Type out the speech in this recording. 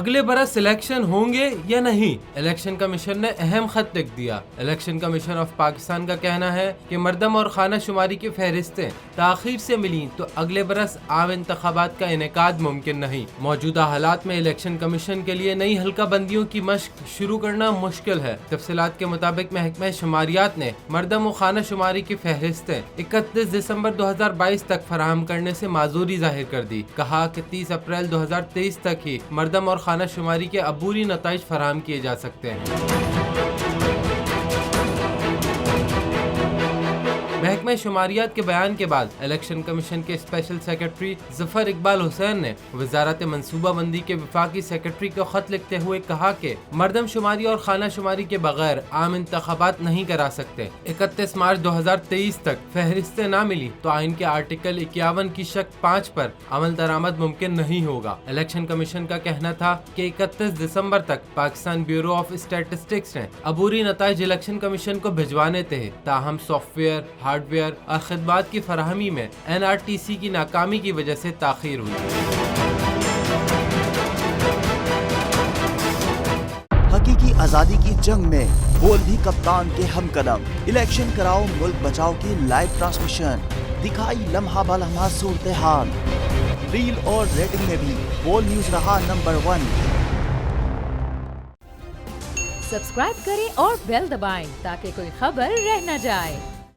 اگلے برس الیکشن ہوں گے یا نہیں؟ الیکشن کمیشن نے اہم خط لکھ دیا۔ الیکشن کمیشن آف پاکستان کا کہنا ہے کہ مردم اور خانہ شماری کی فہرستیں تاخیر سے ملیں تو اگلے برس عام انتخابات کا انعقاد ممکن نہیں۔ موجودہ حالات میں الیکشن کمیشن کے لیے نئی حلقہ بندیوں کی مشق شروع کرنا مشکل ہے۔ تفصیلات کے مطابق محکمہ شماریات نے مردم و خانہ شماری کی فہرستیں 31 دسمبر 2022 تک فراہم کرنے سے معذوری ظاہر کر دی۔ کہا کہ 30 اپریل 2023 تک ہی مردم اور خانہ شماری کے عبوری نتائج فراہم کیے جا سکتے ہیں۔ محکمہ شماریات کے بیان کے بعد الیکشن کمیشن کے اسپیشل سیکرٹری ظفر اقبال حسین نے وزارت منصوبہ بندی کے وفاقی سیکرٹری کو خط لکھتے ہوئے کہا کہ مردم شماری اور خانہ شماری کے بغیر عام انتخابات نہیں کرا سکتے۔ 31 مارچ 2023 تک فہرستیں نہ ملی تو آئین کے آرٹیکل 51 کی شق 5 پر عمل درآمد ممکن نہیں ہوگا۔ الیکشن کمیشن کا کہنا تھا کہ 31 دسمبر تک پاکستان بیورو آف اسٹیٹسٹکس نے عبوری نتائج الیکشن کمیشن کو بھجوانے تھے، تاہم سافٹ ویئر، ہارڈ ویئر اور خدمات کی فراہمی میں NRTC کی ناکامی کی وجہ سے تاخیر ہوئی۔ حقیقی آزادی کی جنگ میں بول بھی کپتان کے ہم قدم۔ الیکشن کراؤ ملک بچاؤ کی لائیو ٹرانسمیشن، دکھائی لمحہ بلمحہ صورتحال، ریل اور ریٹنگ میں بھی بول نیوز رہا نمبر 1۔ سبسکرائب کریں اور بیل دبائیں تاکہ کوئی خبر رہ نہ جائے۔